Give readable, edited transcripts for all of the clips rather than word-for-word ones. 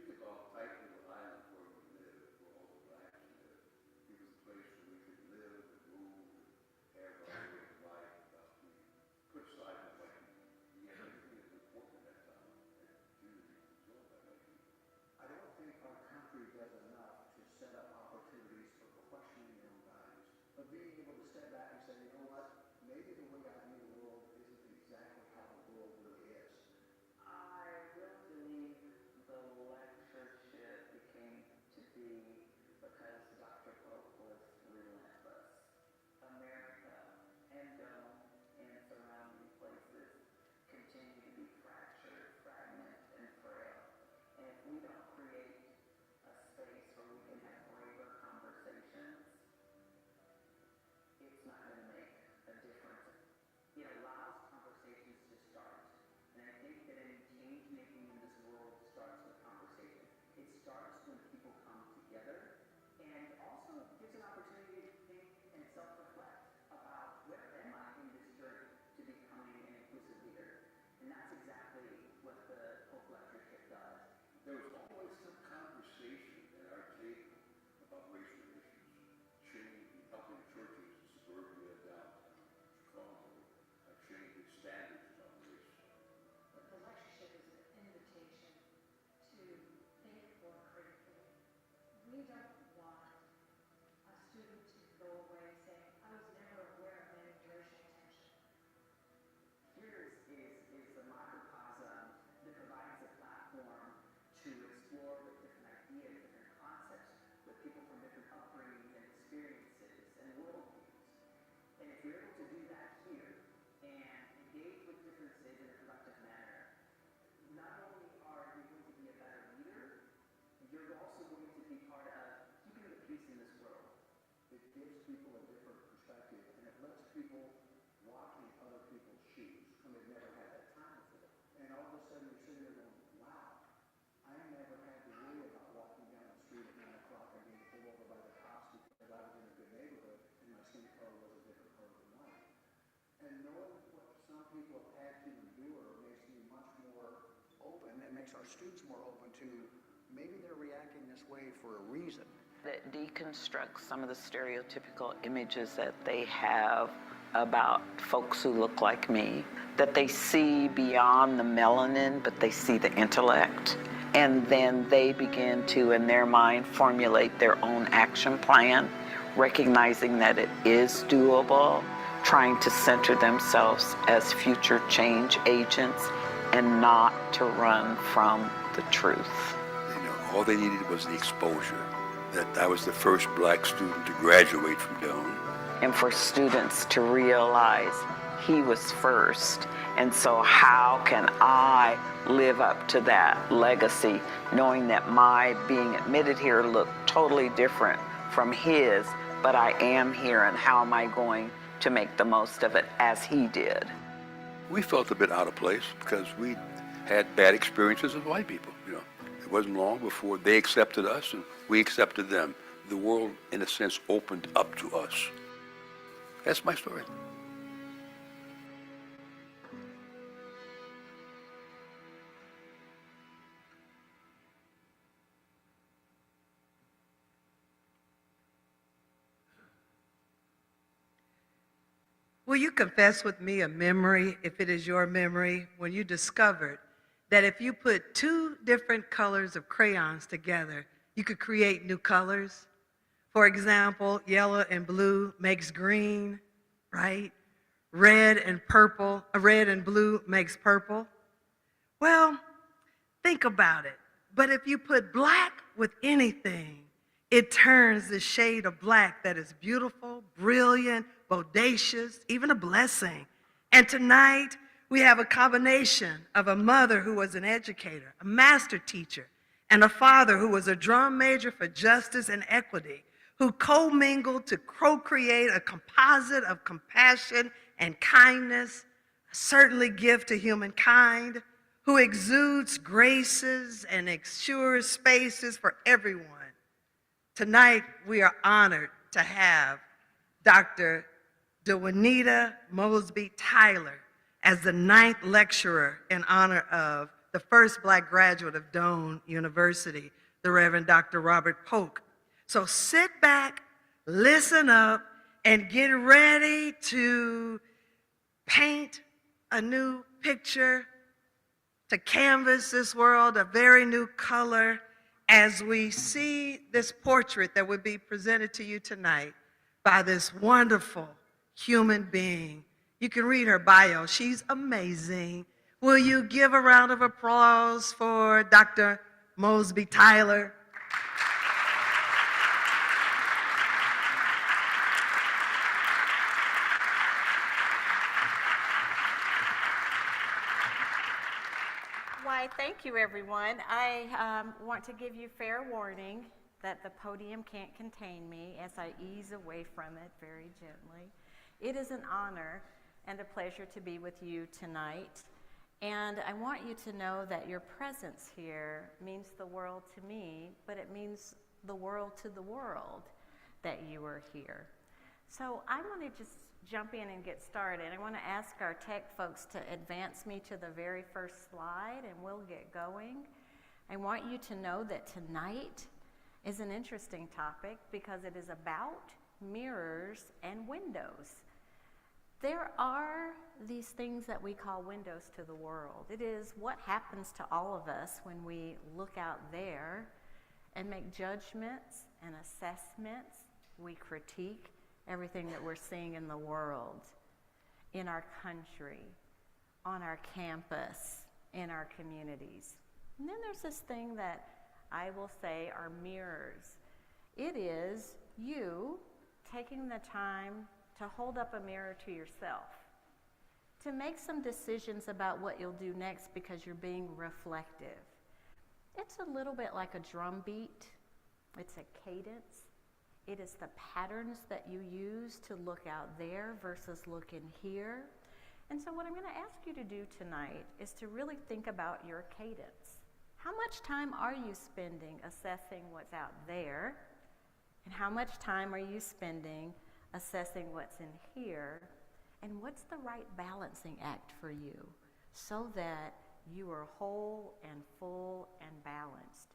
think about tight little island where we live, where all the blacks live. It was a place where we could live and move and have our way of life without being put aside by white people. Yet everything is important in that town and community controlled by white people. I don't think our country does enough to set up opportunities for questioning your own values, but being able to step back and say, you know what, maybe the way I view the world isn't exactly how the world really is. I really believe the lectureship became to be because Dr. Polk was relentless. America and Dome and surrounding places continue to be fractured, fragmented, and frail. And if we don't create a space where we can have braver conversations, it's not going to make a difference. It allows conversations to start. And I think that any change making in this world starts with conversation. It starts when people come together and also gives an opportunity to think and self-reflect about where am I in this journey to becoming an inclusive leader. And that's exactly what the Polk lectureship does. There was always some conversation at our table about racial issues, changing, helping churches in suburbia, downtown Chicago, changing standards about race. But the lectureship is an invitation to think more critically. We don't want a student to go away saying, I was never aware of any racial tension. Here is the microcosm that provides a platform to explore with different ideas, different concepts, with people from different upbringings and experiences and worldviews. And if you're able to do that here and engage with differences in a productive manner, not only are you going to be a better leader, you're also going to be part of keeping the peace in this world. It gives people a different perspective, and it lets people walk in other people's shoes when they've never had that time before. And all of a sudden you're sitting there going, wow, I never had to worry about walking down the street at 9 o'clock and being pulled over by the cops because I was in a good neighborhood and my skin color was a different color than white. And knowing what some people have had to endure makes me much more open. It makes our students more open to maybe they're reacting this way for a reason. That deconstructs some of the stereotypical images that they have about folks who look like me, that they see beyond the melanin, but they see the intellect. And then they begin to, in their mind, formulate their own action plan, recognizing that it is doable, trying to center themselves as future change agents and not to run from the truth. You know, all they needed was the exposure. That I was the first black student to graduate from Dome. And for students to realize he was first. And so how can I live up to that legacy, knowing that my being admitted here looked totally different from his, but I am here, and how am I going to make the most of it as he did? We felt a bit out of place because we had bad experiences with white people, you know. It wasn't long before they accepted us and we accepted them. The world, in a sense, opened up to us. That's my story. Will you confess with me a memory, if it is your memory, when you discovered that if you put two different colors of crayons together, you could create new colors? For example, yellow and blue makes green, right? Red and blue makes purple. Well, think about it. But if you put black with anything, it turns the shade of black that is beautiful, brilliant, bodacious, even a blessing. And tonight, we have a combination of a mother who was an educator, a master teacher, and a father who was a drum major for justice and equity, who co-mingled to co-create a composite of compassion and kindness, a certainly gift to humankind, who exudes graces and ensures spaces for everyone. Tonight, we are honored to have Dr. Dwinita Mosby Tyler as the 9th lecturer in honor of the first Black graduate of Doane University, the Reverend Dr. Robert Polk. So sit back, listen up, and get ready to paint a new picture, to canvas this world a very new color as we see this portrait that will be presented to you tonight by this wonderful human being. You can read her bio. She's amazing. Will you give a round of applause for Dr. Mosby Tyler? Why, thank you, everyone. I want to give you fair warning that the podium can't contain me as I ease away from it very gently. It is an honor and a pleasure to be with you tonight. And I want you to know that your presence here means the world to me, but it means the world to the world that you are here. So I want to just jump in and get started. I want to ask our tech folks to advance me to the very first slide and we'll get going. I want you to know that tonight is an interesting topic because it is about mirrors and windows. There are these things that we call windows to the world. It is what happens to all of us when we look out there and make judgments and assessments. We critique everything that we're seeing in the world, in our country, on our campus, in our communities. And then there's this thing that I will say are mirrors. It is you taking the time to hold up a mirror to yourself, to make some decisions about what you'll do next because you're being reflective. It's a little bit like a drum beat. It's a cadence. It is the patterns that you use to look out there versus look in here. And so what I'm going to ask you to do tonight is to really think about your cadence. How much time are you spending assessing what's out there? And how much time are you spending assessing what's in here? And what's the right balancing act for you so that you are whole and full and balanced?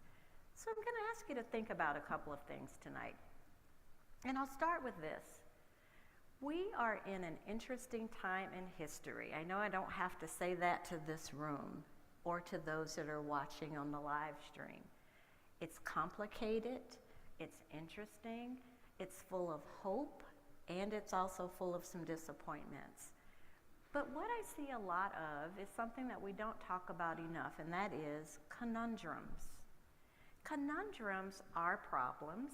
So I'm going to ask you to think about a couple of things tonight. And I'll start with this. We are in an interesting time in history. I know I don't have to say that to this room or to those that are watching on the live stream. It's complicated, it's interesting, it's full of hope, and it's also full of some disappointments. But what I see a lot of is something that we don't talk about enough, and that is conundrums. Conundrums are problems,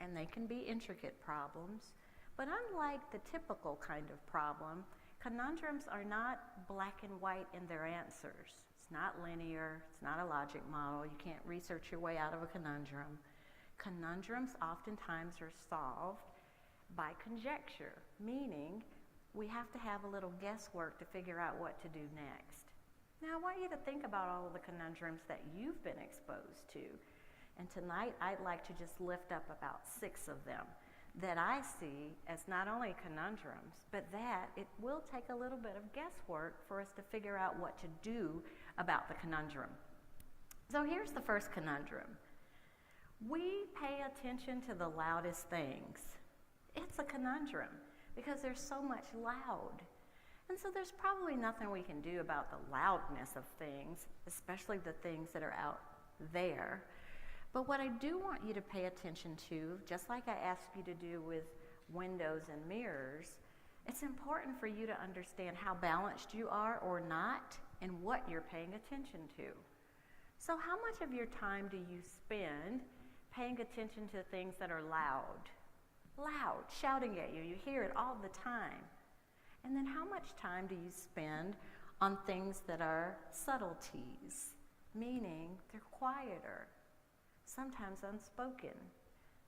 and they can be intricate problems, but unlike the typical kind of problem, conundrums are not black and white in their answers. It's not linear, it's not a logic model, you can't research your way out of a conundrum. Conundrums oftentimes are solved by conjecture, meaning we have to have a little guesswork to figure out what to do next. Now I want you to think about all of the conundrums that you've been exposed to. And tonight, I'd like to just lift up about 6 of them that I see as not only conundrums, but that it will take a little bit of guesswork for us to figure out what to do about the conundrum. So here's the first conundrum. We pay attention to the loudest things. It's a conundrum because there's so much loud. And so there's probably nothing we can do about the loudness of things, especially the things that are out there. But what I do want you to pay attention to, just like I asked you to do with windows and mirrors, it's important for you to understand how balanced you are or not and what you're paying attention to. So how much of your time do you spend paying attention to things that are loud? Loud, shouting at you. You hear it all the time. And then how much time do you spend on things that are subtleties, meaning they're quieter? Sometimes unspoken.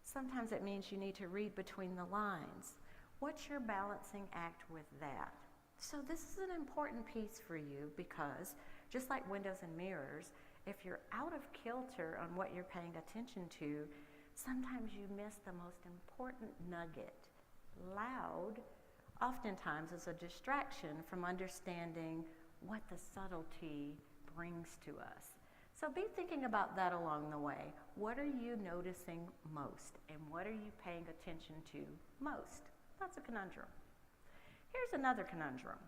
Sometimes it means you need to read between the lines. What's your balancing act with that? So this is an important piece for you because just like windows and mirrors, if you're out of kilter on what you're paying attention to, sometimes you miss the most important nugget. Loud oftentimes is a distraction from understanding what the subtlety brings to us. So be thinking about that along the way. What are you noticing most, and what are you paying attention to most? That's a conundrum. Here's another conundrum.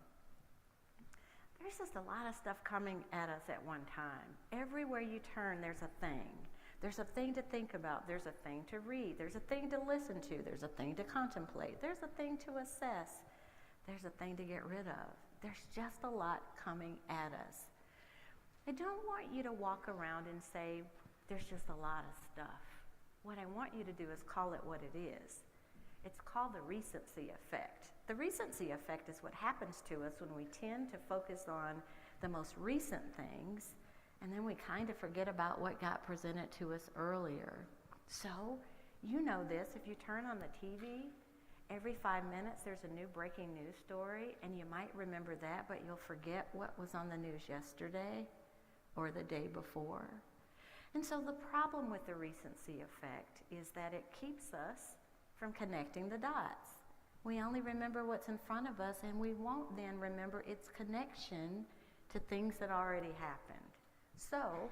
There's just a lot of stuff coming at us at one time. Everywhere you turn, there's a thing. There's a thing to think about. There's a thing to read. There's a thing to listen to. There's a thing to contemplate. There's a thing to assess. There's a thing to get rid of. There's just a lot coming at us. I don't want you to walk around and say, there's just a lot of stuff. What I want you to do is call it what it is. It's called the recency effect. The recency effect is what happens to us when we tend to focus on the most recent things, and then we kind of forget about what got presented to us earlier. So, you know this, if you turn on the TV, every 5 minutes there's a new breaking news story, and you might remember that, but you'll forget what was on the news yesterday or the day before. And so the problem with the recency effect is that it keeps us from connecting the dots. We only remember what's in front of us, and we won't then remember its connection to things that already happened. So,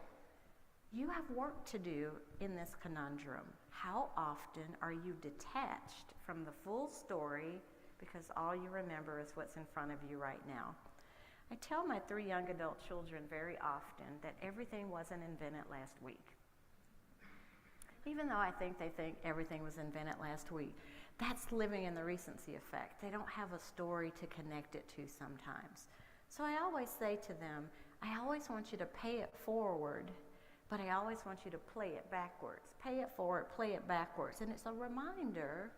you have work to do in this conundrum. How often are you detached from the full story because all you remember is what's in front of you right now? I tell my 3 young adult children very often that everything wasn't invented last week. Even though I think they think everything was invented last week, that's living in the recency effect. They don't have a story to connect it to sometimes. So I always say to them, I always want you to pay it forward, but I always want you to play it backwards. Pay it forward, play it backwards. And it's a reminder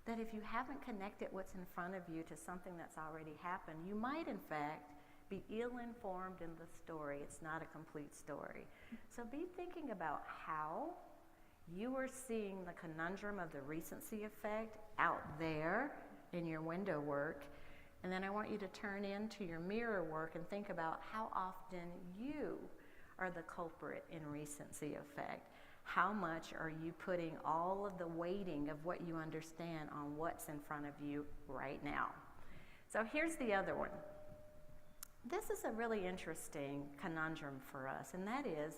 that if you haven't connected what's in front of you to something that's already happened, you might in fact be ill-informed in the story. It's not a complete story. So be thinking about how you are seeing the conundrum of the recency effect out there in your window work. And then I want you to turn into your mirror work and think about how often you are the culprit in recency effect. How much are you putting all of the weighting of what you understand on what's in front of you right now? So here's the other one. This is a really interesting conundrum for us, and that is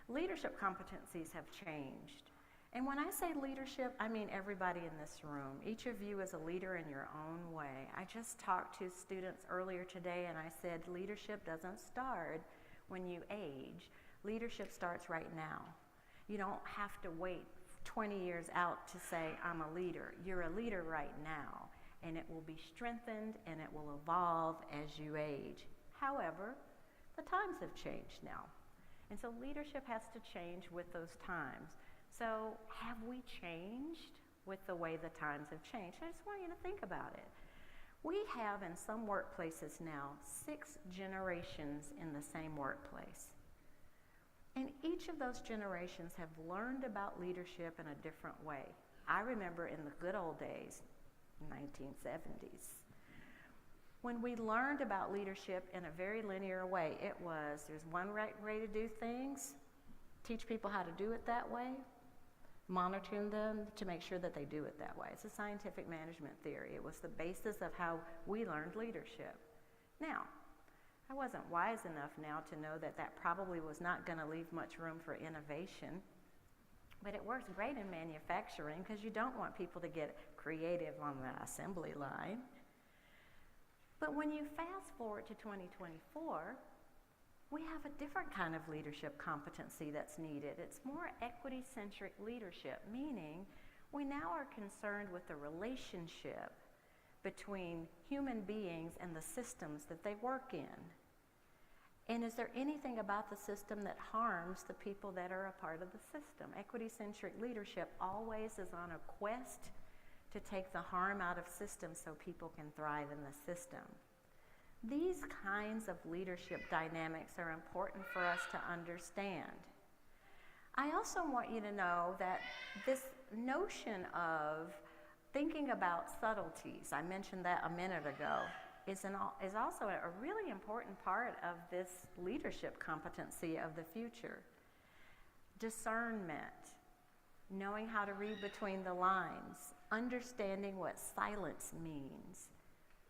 leadership competencies have changed. And when I say leadership, I mean everybody in this room. Each of you is a leader in your own way. I just talked to students earlier today, and I said leadership doesn't start when you age. Leadership starts right now. You don't have to wait 20 years out to say, I'm a leader. You're a leader right now, and it will be strengthened and it will evolve as you age. However, the times have changed now. And so leadership has to change with those times. So have we changed with the way the times have changed? I just want you to think about it. We have in some workplaces now 6 generations in the same workplace. And each of those generations have learned about leadership in a different way. I remember in the good old days, 1970s, when we learned about leadership in a very linear way. It was, there's one right way to do things, teach people how to do it that way, monitor them to make sure that they do it that way. It's a scientific management theory. It was the basis of how we learned leadership. Now, I wasn't wise enough now to know that that probably was not going to leave much room for innovation, but it works great in manufacturing because you don't want people to get creative on the assembly line. But when you fast forward to 2024, we have a different kind of leadership competency that's needed. It's more equity-centric leadership, meaning we now are concerned with the relationship between human beings and the systems that they work in. And is there anything about the system that harms the people that are a part of the system? Equity-centric leadership always is on a quest to take the harm out of systems so people can thrive in the system. These kinds of leadership dynamics are important for us to understand. I also want you to know that this notion of thinking about subtleties, I mentioned that a minute ago, is also a really important part of this leadership competency of the future. Discernment, knowing how to read between the lines, understanding what silence means,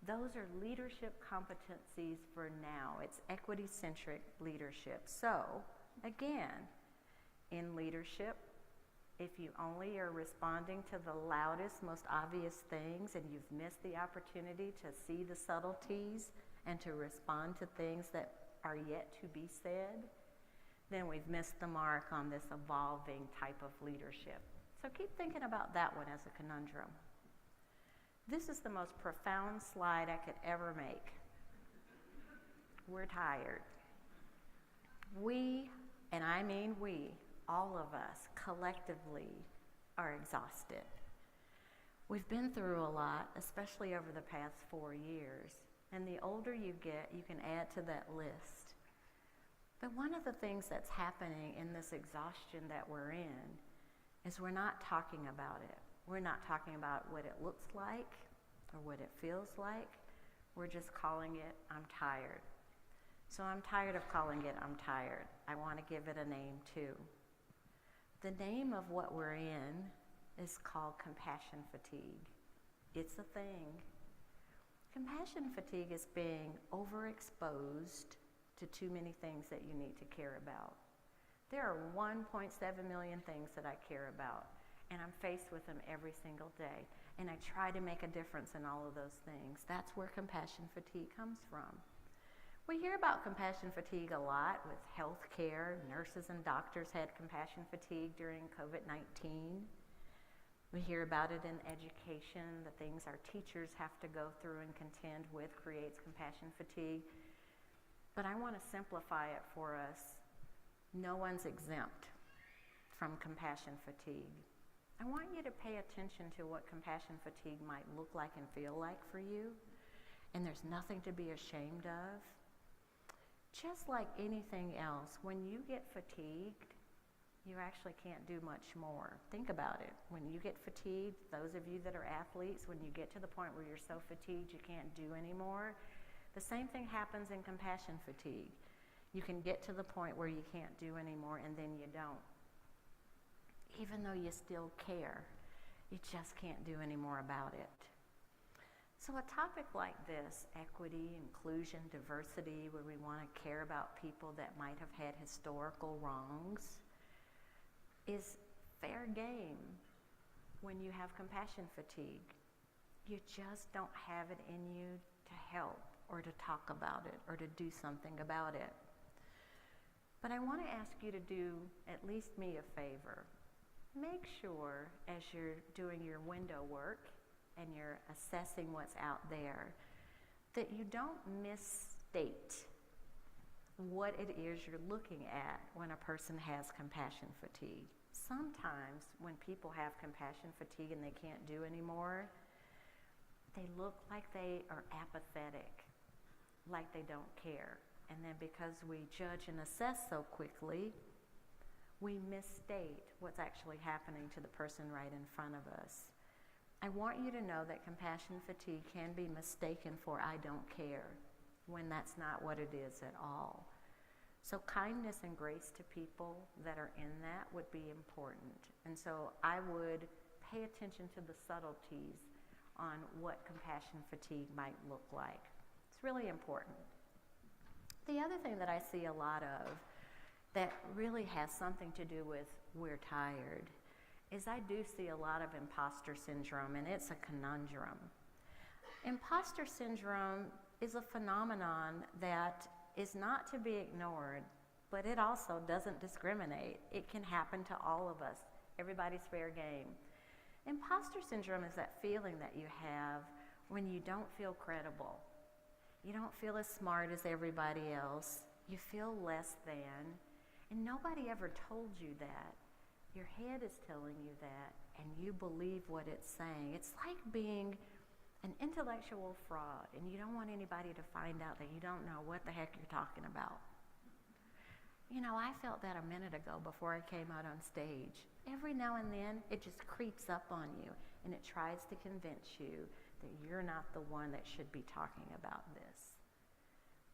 Those are leadership competencies for now. It's equity-centric leadership. So, again, in leadership, if you only are responding to the loudest, most obvious things, and you've missed the opportunity to see the subtleties and to respond to things that are yet to be said, then we've missed the mark on this evolving type of leadership. So keep thinking about that one as a conundrum. This is the most profound slide I could ever make. We're tired. We, and I mean we, all of us, collectively are exhausted. We've been through a lot, especially over the past 4 years, and the older you get, you can add to that list. But one of the things that's happening in this exhaustion that we're in is we're not talking about it. We're not talking about what it looks like or what it feels like. We're just calling it, I'm tired. So I'm tired of calling it, I'm tired. I want to give it a name too. The name of what we're in is called compassion fatigue. It's a thing. Compassion fatigue is being overexposed to too many things that you need to care about. There are 1.7 million things that I care about, and I'm faced with them every single day. And I try to make a difference in all of those things. That's where compassion fatigue comes from. We hear about compassion fatigue a lot with healthcare. Nurses and doctors had compassion fatigue during COVID-19. We hear about it in education. The things our teachers have to go through and contend with creates compassion fatigue. But I want to simplify it for us. No one's exempt from compassion fatigue. I want you to pay attention to what compassion fatigue might look like and feel like for you. And there's nothing to be ashamed of. Just like anything else, when you get fatigued, you actually can't do much more. Think about it. When you get fatigued, those of you that are athletes, when you get to the point where you're so fatigued you can't do anymore, the same thing happens in compassion fatigue. You can get to the point where you can't do anymore and then you don't. Even though you still care, you just can't do any more about it. So a topic like this, equity, inclusion, diversity, where we want to care about people that might have had historical wrongs, is fair game when you have compassion fatigue. You just don't have it in you to help or to talk about it or to do something about it. But I want to ask you to do at least me a favor. Make sure as you're doing your window work and you're assessing what's out there that you don't misstate what it is you're looking at when a person has compassion fatigue. Sometimes when people have compassion fatigue and they can't do anymore, they look like they are apathetic, like they don't care. And then because we judge and assess so quickly, we misstate what's actually happening to the person right in front of us. I want you to know that compassion fatigue can be mistaken for I don't care, when that's not what it is at all. So kindness and grace to people that are in that would be important. And so I would pay attention to the subtleties on what compassion fatigue might look like. It's really important. The other thing that I see a lot of that really has something to do with we're tired is I do see a lot of imposter syndrome, and it's a conundrum. Imposter syndrome is a phenomenon that is not to be ignored, but it also doesn't discriminate. It can happen to all of us. Everybody's fair game. Imposter syndrome is that feeling that you have when you don't feel credible. You don't feel as smart as everybody else. You feel less than, and nobody ever told you that. Your head is telling you that, and you believe what it's saying. It's like being an intellectual fraud, and you don't want anybody to find out that you don't know what the heck you're talking about. You know, I felt that a minute ago before I came out on stage. Every now and then, it just creeps up on you, and it tries to convince you that you're not the one that should be talking about this.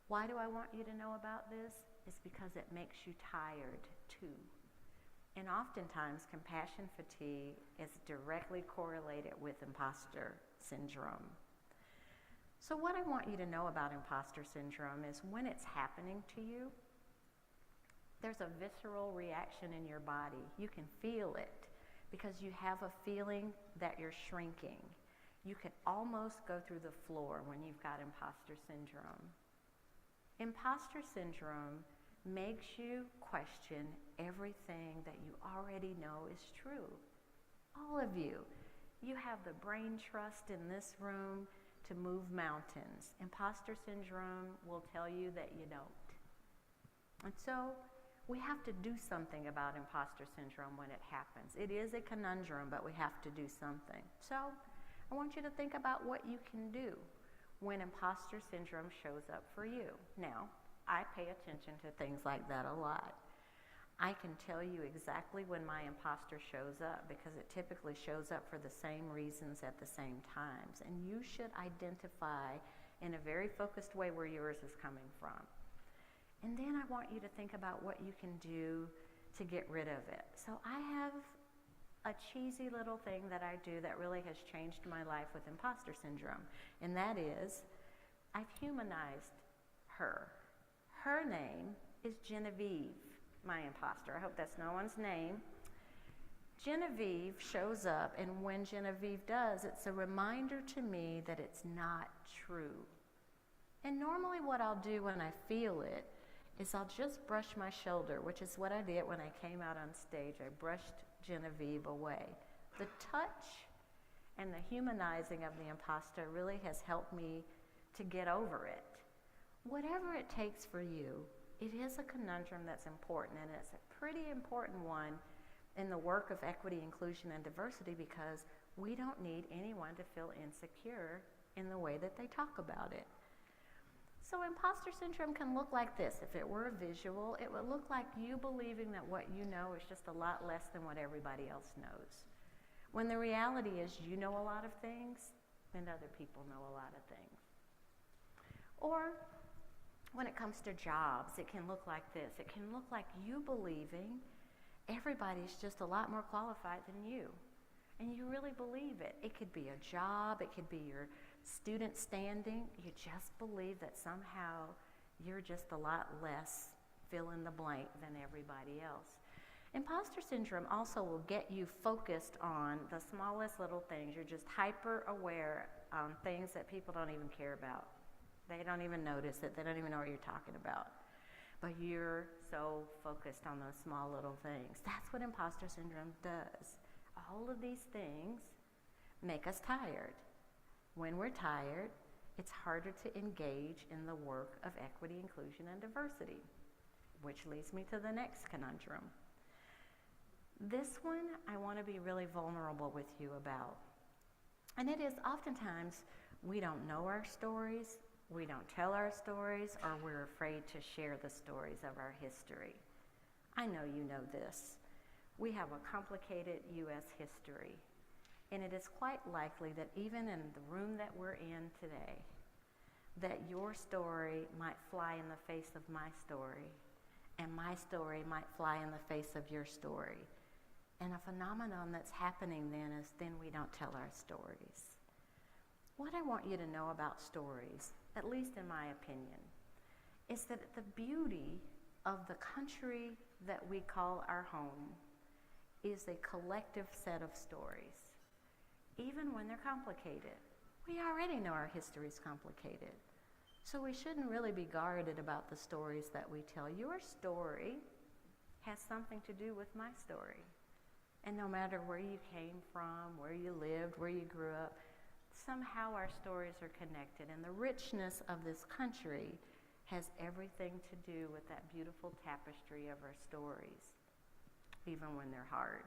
Why do I want you to know about this? It's because it makes you tired, too. And oftentimes, compassion fatigue is directly correlated with imposter syndrome. So what I want you to know about imposter syndrome is when it's happening to you, there's a visceral reaction in your body. You can feel it because you have a feeling that you're shrinking. You can almost go through the floor when you've got imposter syndrome. Imposter syndrome makes you question everything that you already know is true. All of you. You have the brain trust in this room to move mountains. Imposter syndrome will tell you that you don't. And so we have to do something about imposter syndrome when it happens. It is a conundrum, but we have to do something. So I want you to think about what you can do when imposter syndrome shows up for you. Now, I pay attention to things like that a lot. I can tell you exactly when my imposter shows up because it typically shows up for the same reasons at the same times. And you should identify in a very focused way where yours is coming from. And then I want you to think about what you can do to get rid of it. So I have a cheesy little thing that I do that really has changed my life with imposter syndrome. And that is, I've humanized her. Her name is Genevieve, my imposter. I hope that's no one's name. Genevieve shows up, and when Genevieve does, it's a reminder to me that it's not true. And normally what I'll do when I feel it is I'll just brush my shoulder, which is what I did when I came out on stage. I brushed Genevieve away. The touch and the humanizing of the imposter really has helped me to get over it. Whatever it takes for you, it is a conundrum that's important, and it's a pretty important one in the work of equity, inclusion, and diversity because we don't need anyone to feel insecure in the way that they talk about it. So imposter syndrome can look like this. If it were a visual, it would look like you believing that what you know is just a lot less than what everybody else knows. When the reality is you know a lot of things, and other people know a lot of things. Or when it comes to jobs, it can look like this. It can look like you believing everybody's just a lot more qualified than you. And you really believe it. It could be a job, it could be your student standing. You just believe that somehow you're just a lot less fill in the blank than everybody else. Imposter syndrome also will get you focused on the smallest little things. You're just hyper aware on things that people don't even care about. They don't even notice it. They don't even know what you're talking about. But you're so focused on those small little things. That's what imposter syndrome does. All of these things make us tired. When we're tired, it's harder to engage in the work of equity, inclusion, and diversity, which leads me to the next conundrum. This one I want to be really vulnerable with you about. And it is oftentimes we don't know our stories, we don't tell our stories, or we're afraid to share the stories of our history. I know you know this. We have a complicated U.S. history, and it is quite likely that even in the room that we're in today, that your story might fly in the face of my story, and my story might fly in the face of your story. And a phenomenon that's happening then is then we don't tell our stories. What I want you to know about stories, at least in my opinion, is that the beauty of the country that we call our home is a collective set of stories, even when they're complicated. We already know our history is complicated, so we shouldn't really be guarded about the stories that we tell. Your story has something to do with my story. And no matter where you came from, where you lived, where you grew up, somehow our stories are connected. And the richness of this country has everything to do with that beautiful tapestry of our stories, even when they're hard.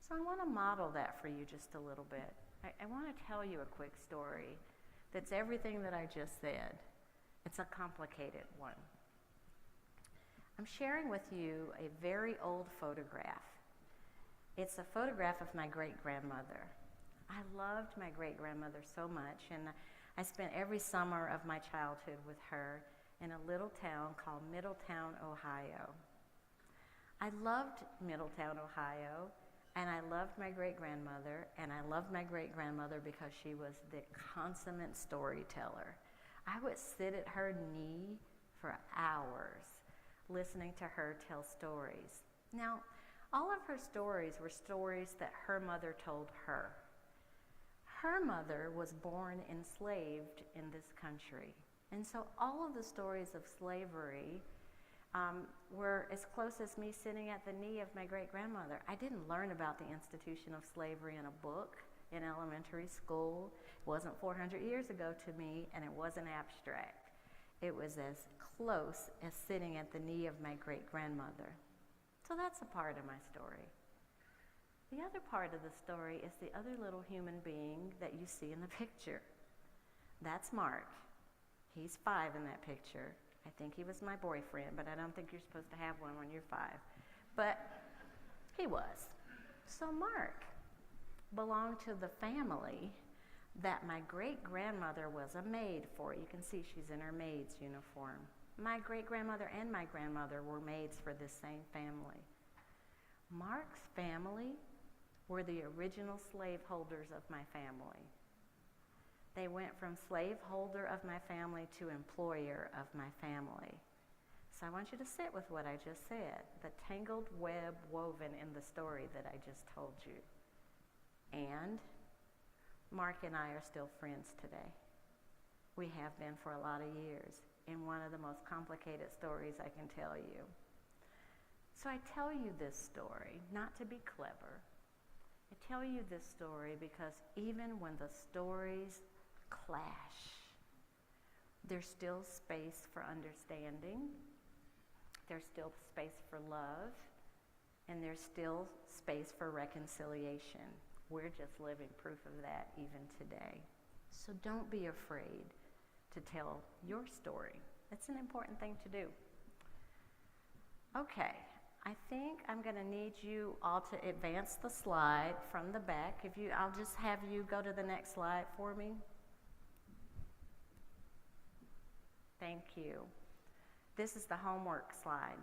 So I want to model that for you just a little bit. I want to tell you a quick story that's everything that I just said. It's a complicated one. I'm sharing with you a very old photograph. It's a photograph of my great-grandmother. I loved my great-grandmother so much, and I spent every summer of my childhood with her in a little town called Middletown, Ohio. I loved Middletown, Ohio, And I loved my great-grandmother, and I loved my great-grandmother because she was the consummate storyteller. I would sit at her knee for hours listening to her tell stories. Now, all of her stories were stories that her mother told her. Her mother was born enslaved in this country. And so all of the stories of slavery were as close as me sitting at the knee of my great-grandmother. I didn't learn about the institution of slavery in a book in elementary school. It wasn't 400 years ago to me, and it wasn't abstract. It was as close as sitting at the knee of my great-grandmother. So that's a part of my story. The other part of the story is the other little human being that you see in the picture. That's Mark. He's 5 in that picture. I think he was my boyfriend, but I don't think you're supposed to have one when you're 5. But he was. So Mark belonged to the family that my great-grandmother was a maid for. You can see she's in her maid's uniform. My great-grandmother and my grandmother were maids for this same family. Mark's family were the original slaveholders of my family. They went from slaveholder of my family to employer of my family. So I want you to sit with what I just said, the tangled web woven in the story that I just told you. And Mark and I are still friends today. We have been for a lot of years, in one of the most complicated stories I can tell you. So I tell you this story not to be clever. I tell you this story because even when the stories clash, there's still space for understanding, there's still space for love, and there's still space for reconciliation. We're just living proof of that even today. So don't be afraid to tell your story. It's an important thing to do. Okay, I think I'm going to need you all to advance the slide from the back. I'll just have you go to the next slide for me. Thank you. This is the homework slide.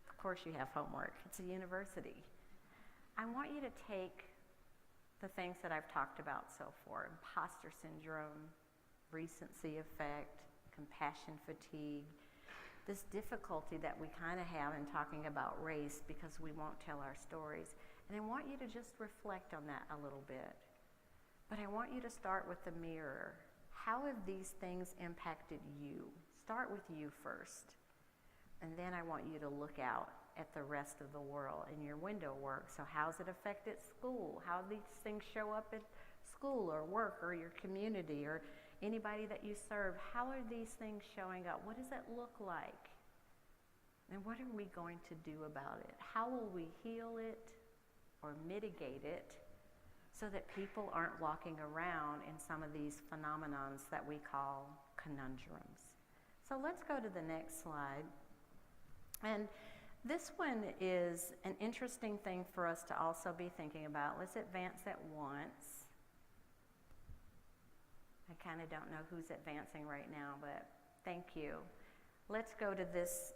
Of course you have homework. It's a university. I want you to take the things that I've talked about so far: imposter syndrome, recency effect, compassion fatigue, this difficulty that we kind of have in talking about race because we won't tell our stories. And I want you to just reflect on that a little bit. But I want you to start with the mirror. How have these things impacted you? Start with you first. And then I want you to look out at the rest of the world in your window work. So how's it affected school? How do these things show up at school or work or your community or anybody that you serve? How are these things showing up? What does it look like? And what are we going to do about it? How will we heal it or mitigate it so that people aren't walking around in some of these phenomenons that we call conundrums? So let's go to the next slide. And this one is an interesting thing for us to also be thinking about. Let's advance it once. I kind of don't know who's advancing right now, but thank you. Let's go to this,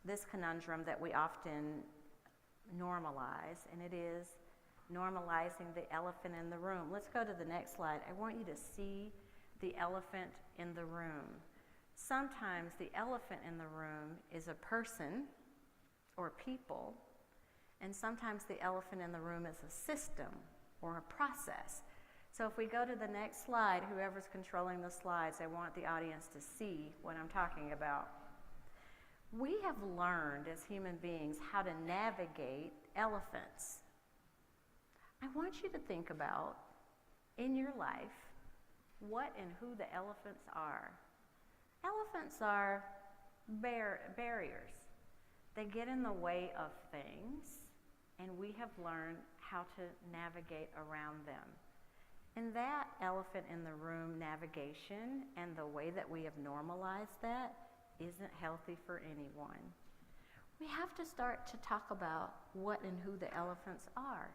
this conundrum that we often normalize, and it is normalizing the elephant in the room. Let's go to the next slide. I want you to see the elephant in the room. Sometimes the elephant in the room is a person or people, and sometimes the elephant in the room is a system or a process. So if we go to the next slide, whoever's controlling the slides, I want the audience to see what I'm talking about. We have learned as human beings how to navigate elephants. I want you to think about, in your life, what and who the elephants are. Elephants are barriers. They get in the way of things, and we have learned how to navigate around them. And that elephant in the room navigation and the way that we have normalized that isn't healthy for anyone. We have to start to talk about what and who the elephants are.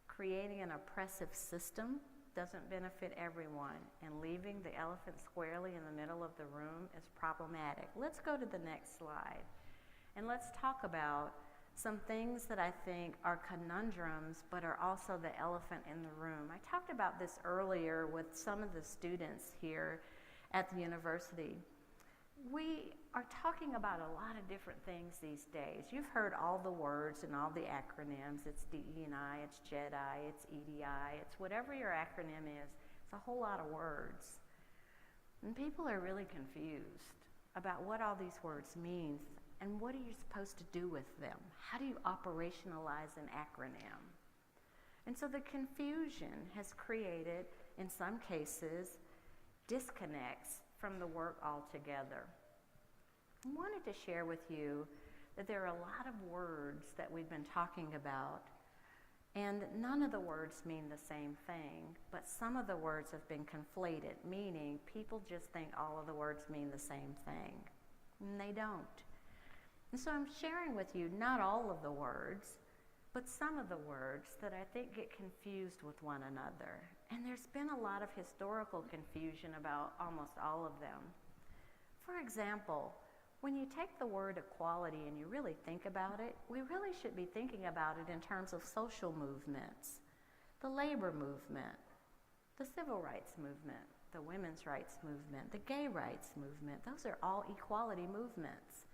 Creating an oppressive system doesn't benefit everyone, and leaving the elephant squarely in the middle of the room is problematic. Let's go to the next slide, and let's talk about some things that I think are conundrums, but are also the elephant in the room. I talked about this earlier with some of the students here at the university. We are talking about a lot of different things these days. You've heard all the words and all the acronyms. It's DE&I, it's JEDI, it's EDI, it's whatever your acronym is. It's a whole lot of words. And people are really confused about what all these words mean and what are you supposed to do with them? How do you operationalize an acronym? And so the confusion has created, in some cases, disconnects from the work altogether. I wanted to share with you that there are a lot of words that we've been talking about, and none of the words mean the same thing, but some of the words have been conflated, meaning people just think all of the words mean the same thing, and they don't. And so I'm sharing with you not all of the words, but some of the words that I think get confused with one another. And there's been a lot of historical confusion about almost all of them. For example, when you take the word equality and you really think about it, we really should be thinking about it in terms of social movements. The labor movement, the civil rights movement, the women's rights movement, the gay rights movement, those are all equality movements.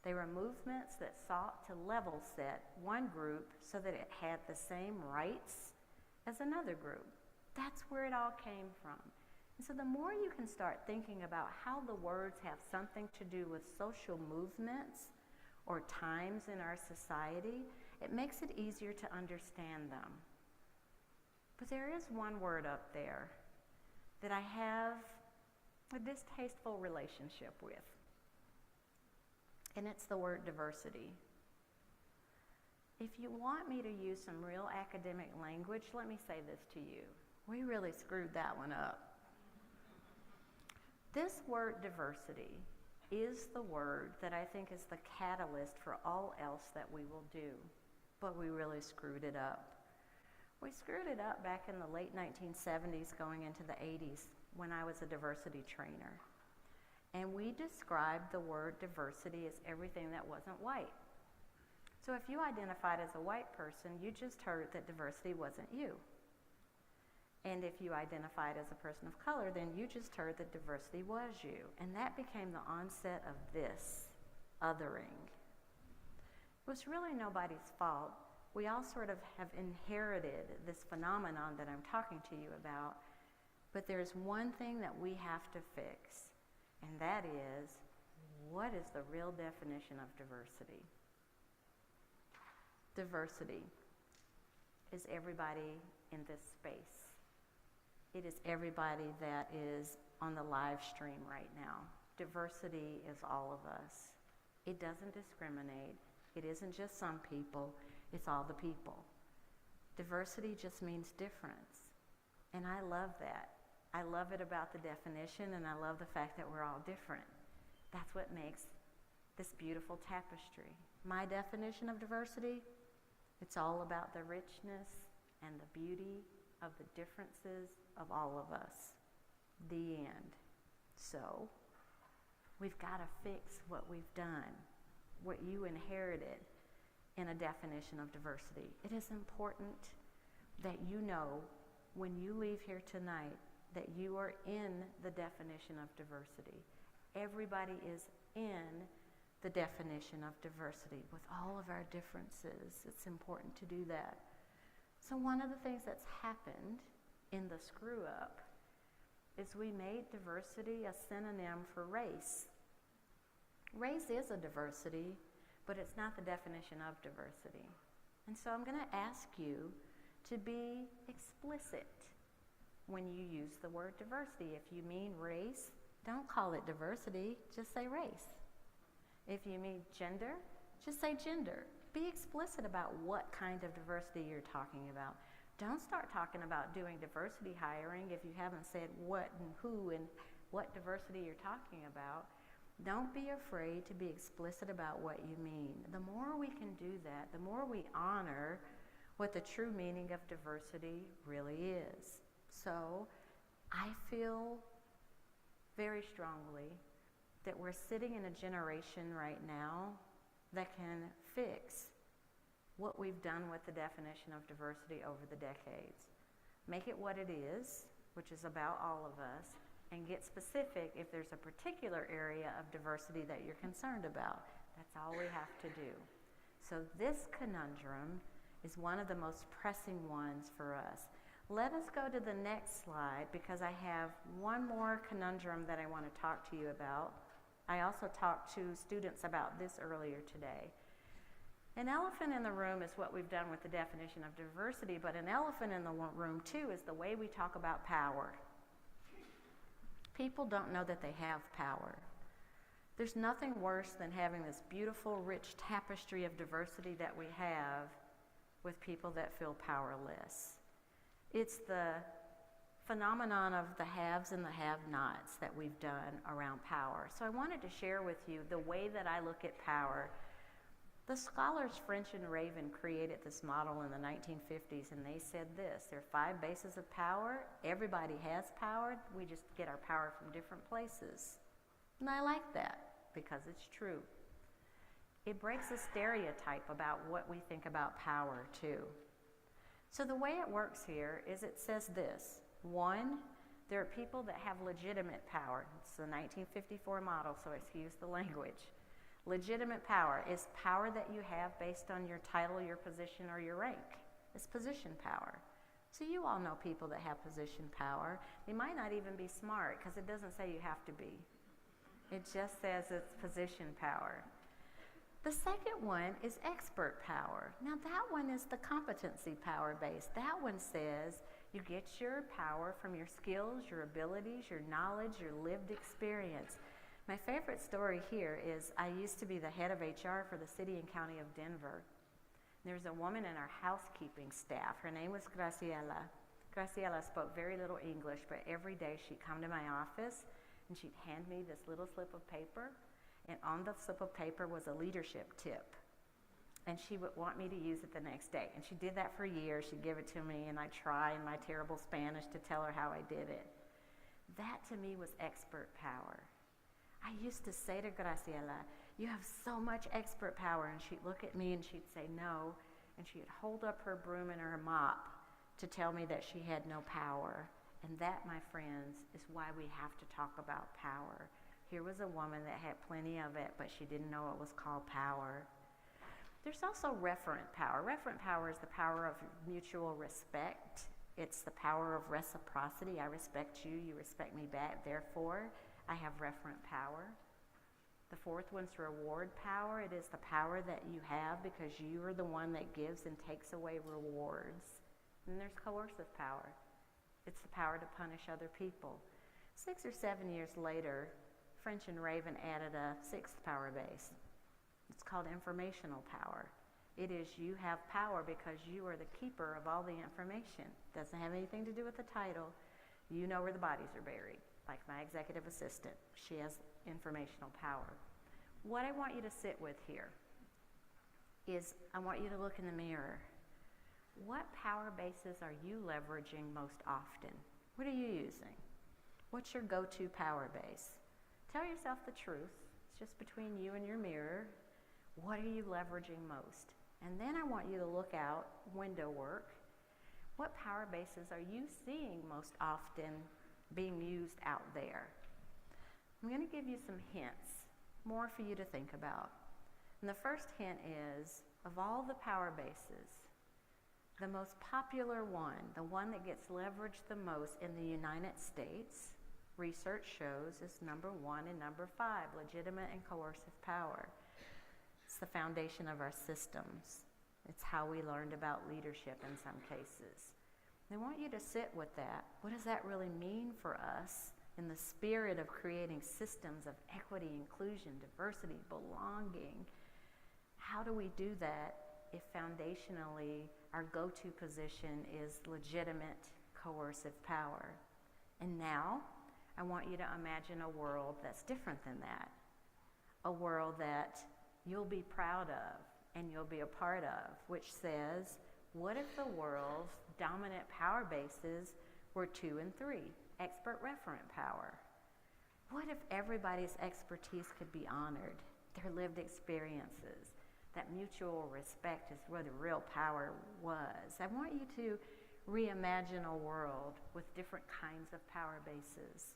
They were movements that sought to level set one group so that it had the same rights as another group. That's where it all came from. And so the more you can start thinking about how the words have something to do with social movements or times in our society, it makes it easier to understand them. But there is one word up there that I have a distasteful relationship with. And it's the word diversity. If you want me to use some real academic language, let me say this to you. We really screwed that one up. This word diversity is the word that I think is the catalyst for all else that we will do, but we really screwed it up. We screwed it up back in the late 1970s going into the 80s when I was a diversity trainer. And we described the word diversity as everything that wasn't white. So if you identified as a white person, you just heard that diversity wasn't you. And if you identified as a person of color, then you just heard that diversity was you. And that became the onset of this othering. It was really nobody's fault. We all sort of have inherited this phenomenon that I'm talking to you about. But there's one thing that we have to fix. And that is, what is the real definition of diversity? Diversity is everybody in this space. It is everybody that is on the live stream right now. Diversity is all of us. It doesn't discriminate. It isn't just some people, it's all the people. Diversity just means difference. And I love that. I love it about the definition, and I love the fact that we're all different. That's what makes this beautiful tapestry. My definition of diversity, it's all about the richness and the beauty of the differences of all of us. The end. So, we've got to fix what we've done, what you inherited in a definition of diversity. It is important that you know when you leave here tonight that you are in the definition of diversity. Everybody is in the definition of diversity with all of our differences. It's important to do that. So one of the things that's happened in the screw up is we made diversity a synonym for race. Race is a diversity, but it's not the definition of diversity. And so I'm going to ask you to be explicit when you use the word diversity. If you mean race, don't call it diversity, just say race. If you mean gender, just say gender. Be explicit about what kind of diversity you're talking about. Don't start talking about doing diversity hiring if you haven't said what and who and what diversity you're talking about. Don't be afraid to be explicit about what you mean. The more we can do that, the more we honor what the true meaning of diversity really is. So I feel very strongly that we're sitting in a generation right now that can fix what we've done with the definition of diversity over the decades. Make it what it is, which is about all of us, and get specific if there's a particular area of diversity that you're concerned about. That's all we have to do. So this conundrum is one of the most pressing ones for us. Let us go to the next slide because I have one more conundrum that I want to talk to you about. I also talked to students about this earlier today. An elephant in the room is what we've done with the definition of diversity, but an elephant in the room too is the way we talk about power. People don't know that they have power. There's nothing worse than having this beautiful, rich tapestry of diversity that we have with people that feel powerless. It's the phenomenon of the haves and the have-nots that we've done around power. So I wanted to share with you the way that I look at power. The scholars French and Raven created this model in the 1950s, and they said this: there are 5 bases of power. Everybody has power. We just get our power from different places. And I like that because it's true. It breaks a stereotype about what we think about power, too. So the way it works here is it says this: 1, there are people that have legitimate power. It's the 1954 model, so excuse the language. Legitimate power is power that you have based on your title, your position, or your rank. It's position power. So you all know people that have position power. They might not even be smart because it doesn't say you have to be. It just says it's position power. The second one is expert power. Now that one is the competency power base. That one says you get your power from your skills, your abilities, your knowledge, your lived experience. My favorite story here is I used to be the head of HR for the city and county of Denver. There's a woman in our housekeeping staff. Her name was Graciela. Graciela spoke very little English, but every day she'd come to my office and she'd hand me this little slip of paper, and on the slip of paper was a leadership tip. And she would want me to use it the next day. And she did that for years. She'd give it to me, and I'd try in my terrible Spanish to tell her how I did it. That to me was expert power. I used to say to Graciela, "You have so much expert power," and she'd look at me and she'd say no, and she'd hold up her broom and her mop to tell me that she had no power. And that, my friends, is why we have to talk about power. Here was a woman that had plenty of it, but she didn't know it was called power. There's also referent power. Referent power is the power of mutual respect. It's the power of reciprocity. I respect you, you respect me back, therefore I have referent power. The fourth one's reward power. It is the power that you have because you are the one that gives and takes away rewards. And there's coercive power. It's the power to punish other people. 6 or 7 years later, French and Raven added a 6th power base. It's called informational power. It is you have power because you are the keeper of all the information. Doesn't have anything to do with the title. You know where the bodies are buried. Like my executive assistant, she has informational power. What I want you to sit with here is I want you to look in the mirror. What power bases are you leveraging most often? What are you using? What's your go-to power base? Tell yourself the truth. It's just between you and your mirror. What are you leveraging most? And then I want you to look out, window work. What power bases are you seeing most often being used out there? I'm going to give you some hints, more for you to think about. And the first hint is, of all the power bases, the most popular one, the one that gets leveraged the most in the United States, research shows is number 1 and number 5, legitimate and coercive power. It's the foundation of our systems. It's how we learned about leadership in some cases. I want you to sit with that. What does that really mean for us in the spirit of creating systems of equity, inclusion, diversity, belonging? How do we do that if foundationally our go-to position is legitimate, coercive power? And now, I want you to imagine a world that's different than that. A world that you'll be proud of and you'll be a part of, which says, what if the world's dominant power bases were 2 and 3, expert referent power? What if everybody's expertise could be honored, their lived experiences, that mutual respect is where the real power was. I want you to reimagine a world with different kinds of power bases.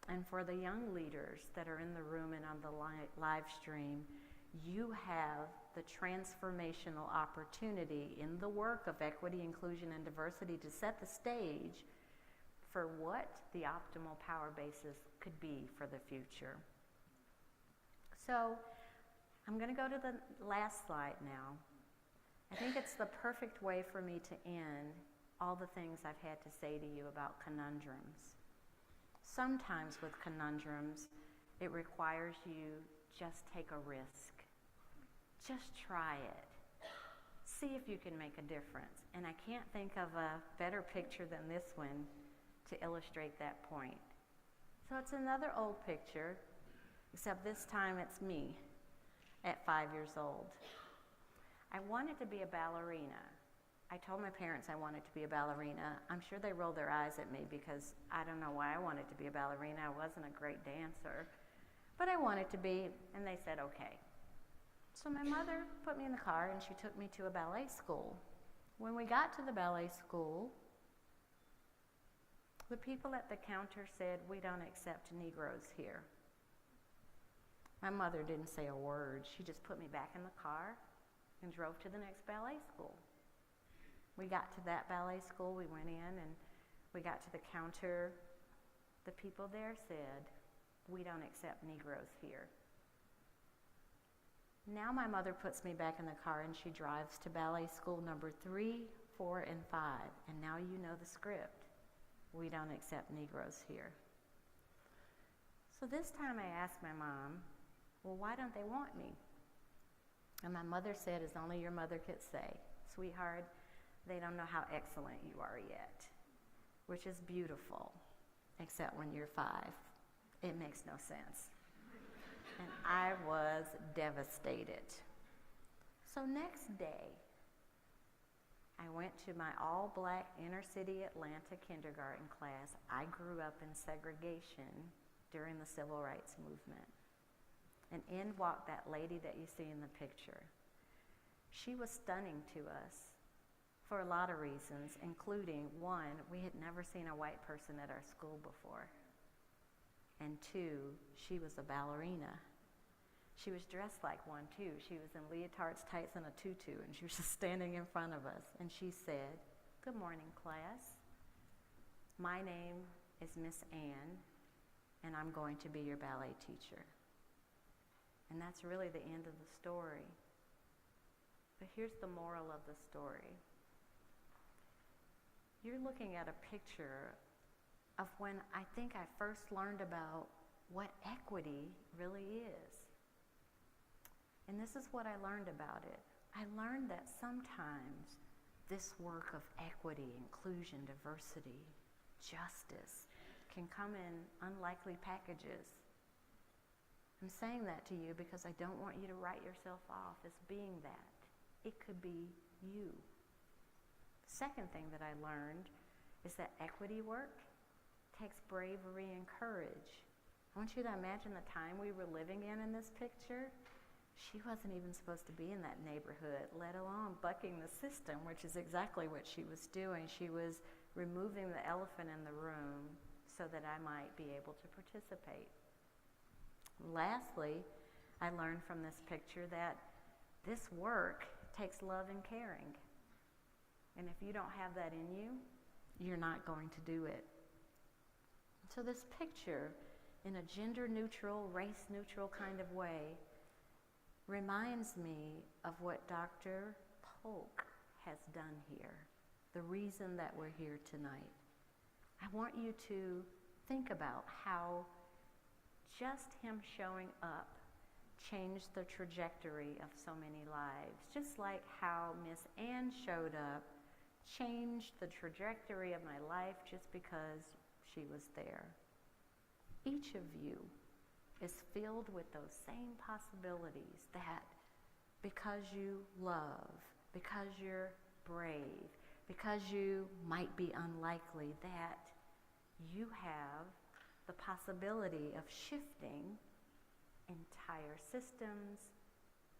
And for the young leaders that are in the room and on the live stream, you have the transformational opportunity in the work of equity, inclusion, and diversity to set the stage for what the optimal power basis could be for the future. So I'm going to go to the last slide now. I think it's the perfect way for me to end all the things I've had to say to you about conundrums. Sometimes with conundrums, it requires you just take a risk. Just try it. See if you can make a difference. And I can't think of a better picture than this one to illustrate that point. So it's another old picture, except this time it's me at 5 years old. I wanted to be a ballerina. I told my parents I wanted to be a ballerina. I'm sure they rolled their eyes at me because I don't know why I wanted to be a ballerina. I wasn't a great dancer, but I wanted to be, and they said okay. So my mother put me in the car and she took me to a ballet school. When we got to the ballet school, the people at the counter said, "We don't accept Negroes here." My mother didn't say a word. She just put me back in the car and drove to the next ballet school. We got to that ballet school, we went in and we got to the counter. The people there said, "We don't accept Negroes here." Now my mother puts me back in the car and she drives to ballet school number 3, 4, and 5. And now you know the script. "We don't accept Negroes here." So this time I asked my mom, "Well, why don't they want me?" And my mother said, as only your mother could say, "Sweetheart, they don't know how excellent you are yet," which is beautiful, except when you're 5. It makes no sense. And I was devastated. So next day, I went to my all-black inner-city Atlanta kindergarten class. I grew up in segregation during the Civil Rights Movement. And in walked that lady that you see in the picture. She was stunning to us for a lot of reasons, including, 1, we had never seen a white person at our school before. And 2, she was a ballerina. She was dressed like one too. She was in leotards, tights, and a tutu, and she was just standing in front of us. And she said, "Good morning, class. My name is Miss Ann, and I'm going to be your ballet teacher." And that's really the end of the story. But here's the moral of the story. You're looking at a picture of when I think I first learned about what equity really is. And this is what I learned about it. I learned that sometimes this work of equity, inclusion, diversity, justice can come in unlikely packages. I'm saying that to you because I don't want you to write yourself off as being that. It could be you. The second thing that I learned is that equity work takes bravery and courage. I want you to imagine the time we were living in this picture. She wasn't even supposed to be in that neighborhood, let alone bucking the system, which is exactly what she was doing. She was removing the elephant in the room so that I might be able to participate. Lastly, I learned from this picture that this work takes love and caring. And if you don't have that in you, you're not going to do it. So this picture, in a gender-neutral, race-neutral kind of way, reminds me of what Dr. Polk has done here, the reason that we're here tonight. I want you to think about how just him showing up changed the trajectory of so many lives, just like how Miss Ann showed up changed the trajectory of my life just because she was there. Each of you is filled with those same possibilities that because you love, because you're brave, because you might be unlikely, that you have the possibility of shifting entire systems,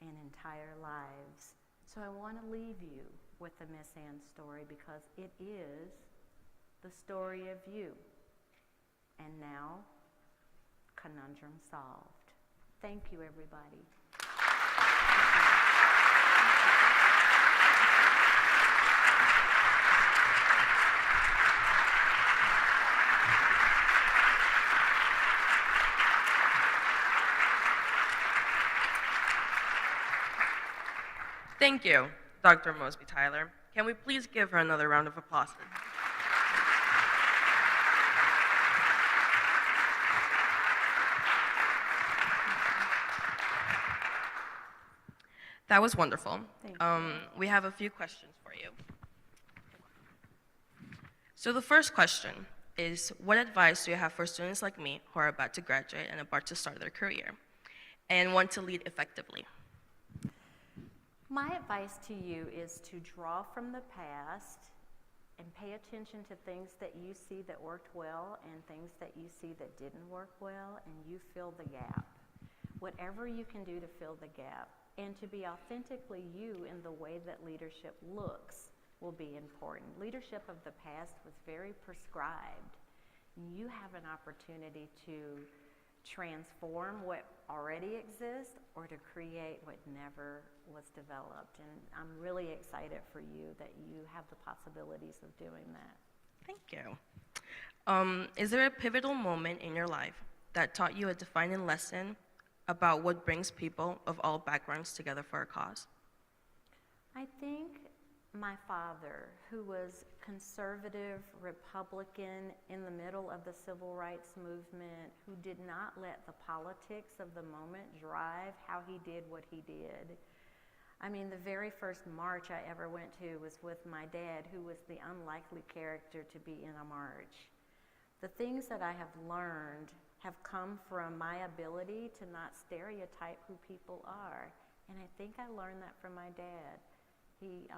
and entire lives. So I want to leave you with the Miss Ann story because it is the story of you. And now, conundrum solved. Thank you, everybody. Thank you, Dr. Mosby Tyler. Can we please give her another round of applause? That was wonderful. Thank you. We have a few questions for you. So the first question is, what advice do you have for students like me who are about to graduate and about to start their career and want to lead effectively? My advice to you is to draw from the past and pay attention to things that you see that worked well and things that you see that didn't work well, and you fill the gap. Whatever you can do to fill the gap, and to be authentically you in the way that leadership looks will be important. Leadership of the past was very prescribed. You have an opportunity to transform what already exists or to create what never was developed. And I'm really excited for you that you have the possibilities of doing that. Thank you. Is there a pivotal moment in your life that taught you a defining lesson about what brings people of all backgrounds together for a cause? I think my father, who was conservative Republican in the middle of the civil rights movement, who did not let the politics of the moment drive how he did what he did. I mean, the very first march I ever went to was with my dad, who was the unlikely character to be in a march. The things that I have learned have come from my ability to not stereotype who people are. And I think I learned that from my dad. He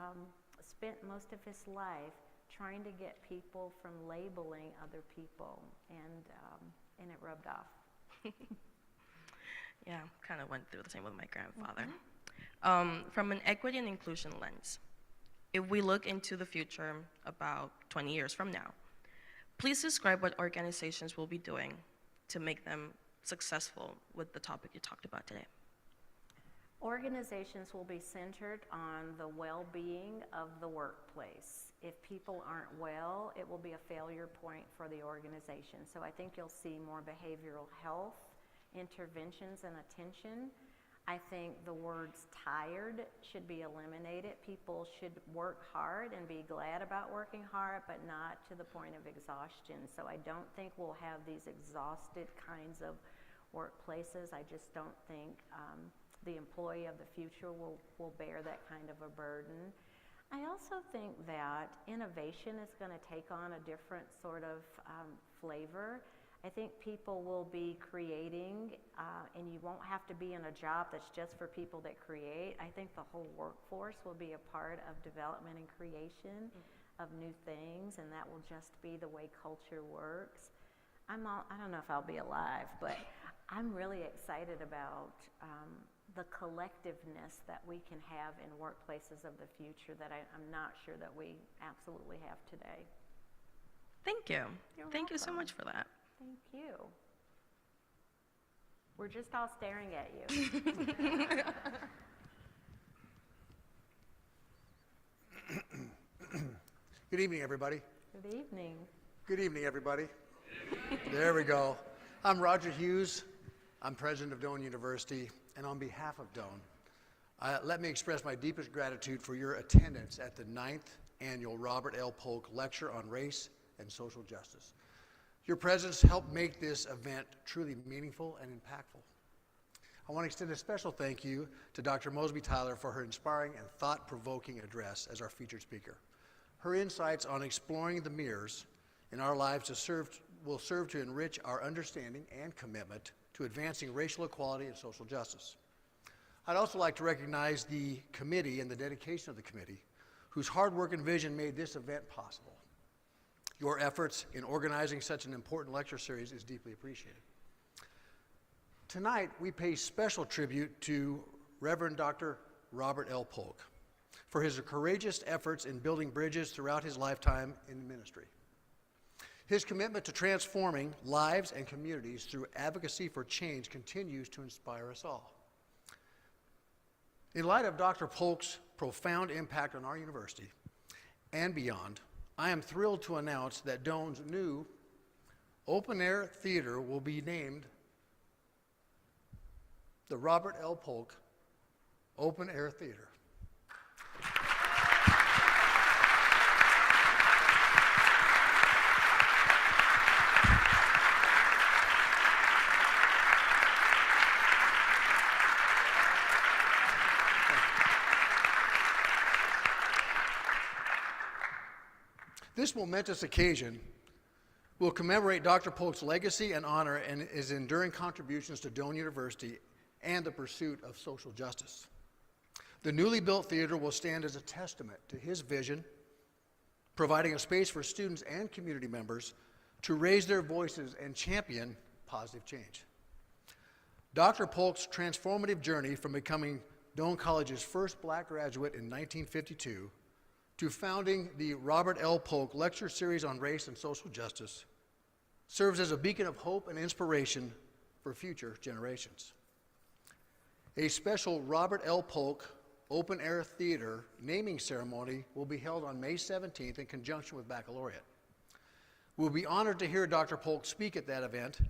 spent most of his life trying to get people from labeling other people, and it rubbed off. Yeah, kind of went through the same with my grandfather. From an equity and inclusion lens, if we look into the future about 20 years from now, please describe what organizations will be doing to make them successful with the topic you talked about today. Organizations will be centered on the well-being of the workplace. If people aren't well, it will be a failure point for the organization. So I think you'll see more behavioral health interventions and attention. I think the words tired should be eliminated. People should work hard and be glad about working hard, but not to the point of exhaustion. So I don't think we'll have these exhausted kinds of workplaces. I just don't think the employee of the future will bear that kind of a burden. I also think that innovation is going to take on a different sort of flavor. I think people will be creating, and you won't have to be in a job that's just for people that create. I think the whole workforce will be a part of development and creation of new things, and that will just be the way culture works. I don't know if I'll be alive, but I'm really excited about the collectiveness that we can have in workplaces of the future that I'm not sure that we absolutely have today. Thank you. You're Thank you so welcome. much for that. Thank you. We're just all staring at you. Good evening, everybody. Good evening. Good evening, everybody. There we go. I'm Roger Hughes. I'm president of Doane University, and on behalf of Doane, let me express my deepest gratitude for your attendance at the 9th Annual Robert L. Polk Lecture on Race and Social Justice. Your presence helped make this event truly meaningful and impactful. I want to extend a special thank you to Dr. Mosby Tyler for her inspiring and thought-provoking address as our featured speaker. Her insights on exploring the mirrors in our lives will serve to enrich our understanding and commitment to advancing racial equality and social justice. I'd also like to recognize the committee and the dedication of the committee, whose hard work and vision made this event possible. Your efforts in organizing such an important lecture series is deeply appreciated. Tonight, we pay special tribute to Reverend Dr. Robert L. Polk, for his courageous efforts in building bridges throughout his lifetime in ministry. His commitment to transforming lives and communities through advocacy for change continues to inspire us all. In light of Dr. Polk's profound impact on our university and beyond, I am thrilled to announce that Doane's new open-air theater will be named the Robert L. Polk Open Air Theater. This momentous occasion will commemorate Dr. Polk's legacy and honor and his enduring contributions to Doane University and the pursuit of social justice. The newly built theater will stand as a testament to his vision, providing a space for students and community members to raise their voices and champion positive change. Dr. Polk's transformative journey from becoming Doane College's first black graduate in 1952 to founding the Robert L. Polk Lecture Series on Race and Social Justice serves as a beacon of hope and inspiration for future generations. A special Robert L. Polk Open Air Theater naming ceremony will be held on May 17th in conjunction with Baccalaureate. We'll be honored to hear Dr. Polk speak at that event,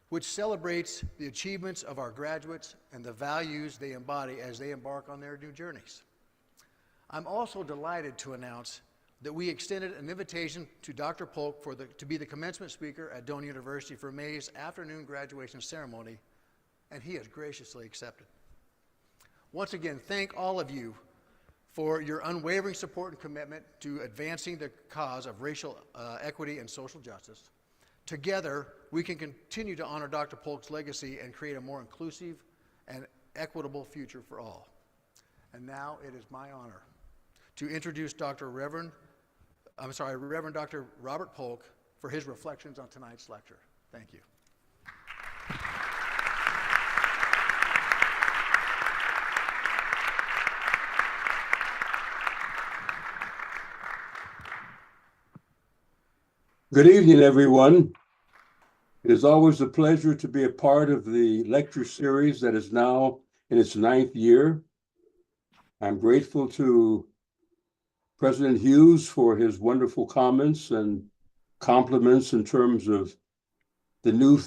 which celebrates the achievements of our graduates and the values they embody as they embark on their new journeys. I'm also delighted to announce that we extended an invitation to Dr. Polk to be the commencement speaker at Doane University for May's afternoon graduation ceremony, and he has graciously accepted. Once again, thank all of you for your unwavering support and commitment to advancing the cause of racial equity and social justice. Together, we can continue to honor Dr. Polk's legacy and create a more inclusive and equitable future for all. And now it is my honor to introduce Reverend Dr. Robert Polk for his reflections on tonight's lecture. Thank you. Good evening, everyone. It is always a pleasure to be a part of the lecture series that is now in its 9th year. I'm grateful to President Hughes for his wonderful comments and compliments in terms of the new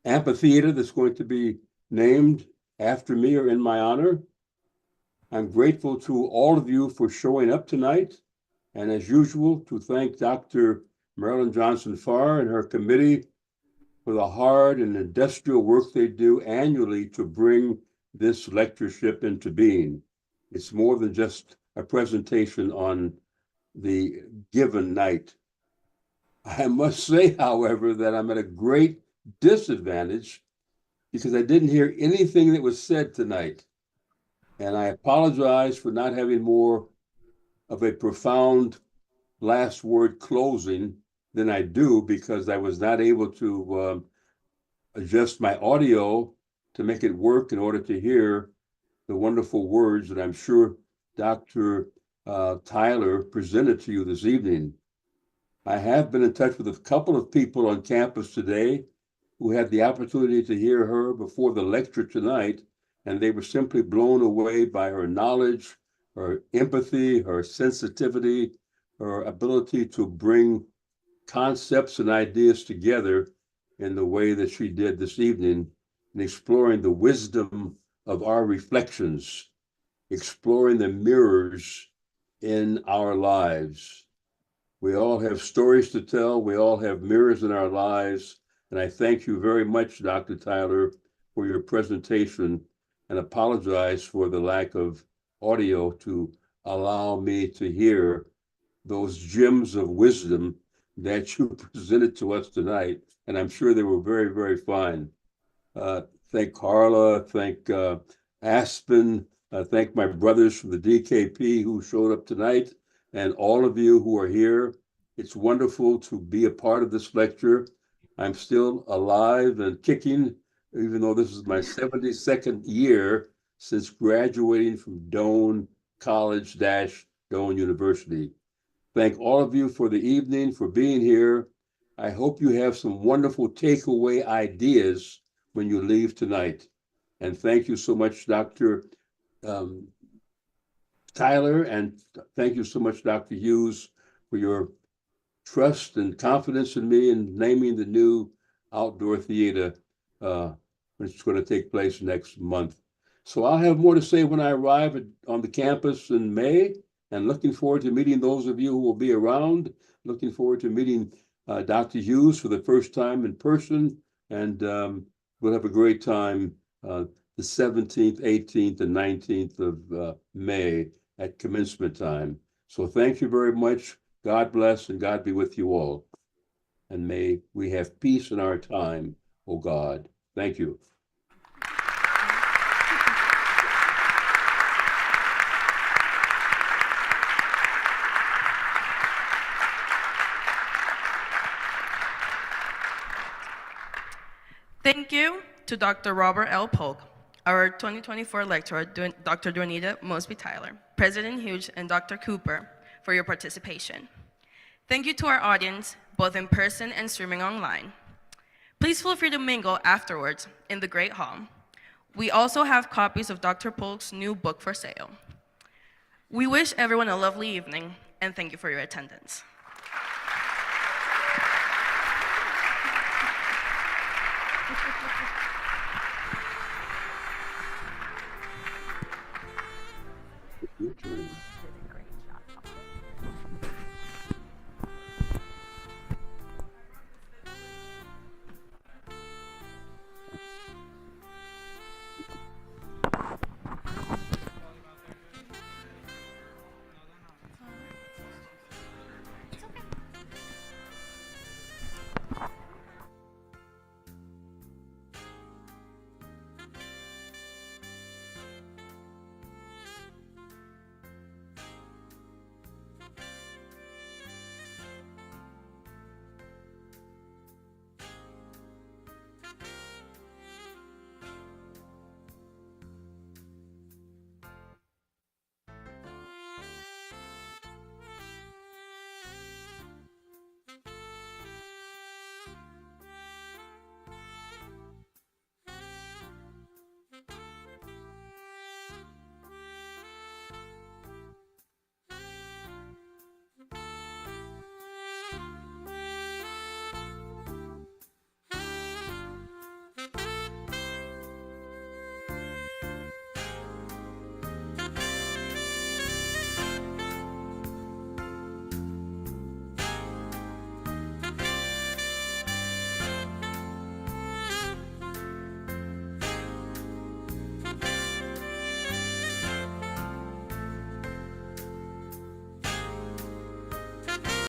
amphitheater that's going to be named after me or in my honor. I'm grateful to all of you for showing up tonight, and as usual, to thank Dr. Marilyn Johnson Farr and her committee for the hard and industrial work they do annually to bring this lectureship into being. It's more than just a presentation on the given night. I must say, however, that I'm at a great disadvantage because I didn't hear anything that was said tonight. And I apologize for not having more of a profound last word closing than I do because I was not able to adjust my audio to make it work in order to hear the wonderful words that I'm sure Dr. Tyler presented to you this evening. I have been in touch with a couple of people on campus today who had the opportunity to hear her before the lecture tonight, and they were simply blown away by her knowledge, her empathy, her sensitivity, her ability to bring concepts and ideas together in the way that she did this evening, and exploring the wisdom of our reflections, exploring the mirrors in our lives. We all have stories to tell. We all have mirrors in our lives. And I thank you very much, Dr. Tyler, for your presentation, and apologize for the lack of audio to allow me to hear those gems of wisdom that you presented to us tonight. And I'm sure they were very, very fine. Thank Carla, thank Aspen, thank my brothers from the DKP who showed up tonight, and all of you who are here. It's wonderful to be a part of this lecture. I'm still alive and kicking, even though this is my 72nd year since graduating from Doane College - Doane University. Thank all of you for the evening, for being here. I hope you have some wonderful takeaway ideas when you leave tonight. And thank you so much, Dr. Tyler, and thank you so much, Dr. Hughes, for your trust and confidence in me in naming the new outdoor theater, which is going to take place next month. So I'll have more to say when I arrive on the campus in May, and looking forward to meeting those of you who will be around. Looking forward to meeting Dr. Hughes for the first time in person, and we'll have a great time the 17th, 18th, and 19th of May at commencement time. So thank you very much. God bless and God be with you all. And may we have peace in our time, O God. Thank you. Thank you to Dr. Robert L. Polk, our 2024 lecturer, Dr. Dwinita Mosby Tyler, President Hughes, and Dr. Cooper for your participation. Thank you to our audience, both in person and streaming online. Please feel free to mingle afterwards in the Great Hall. We also have copies of Dr. Polk's new book for sale. We wish everyone a lovely evening, and thank you for your attendance. Your turn.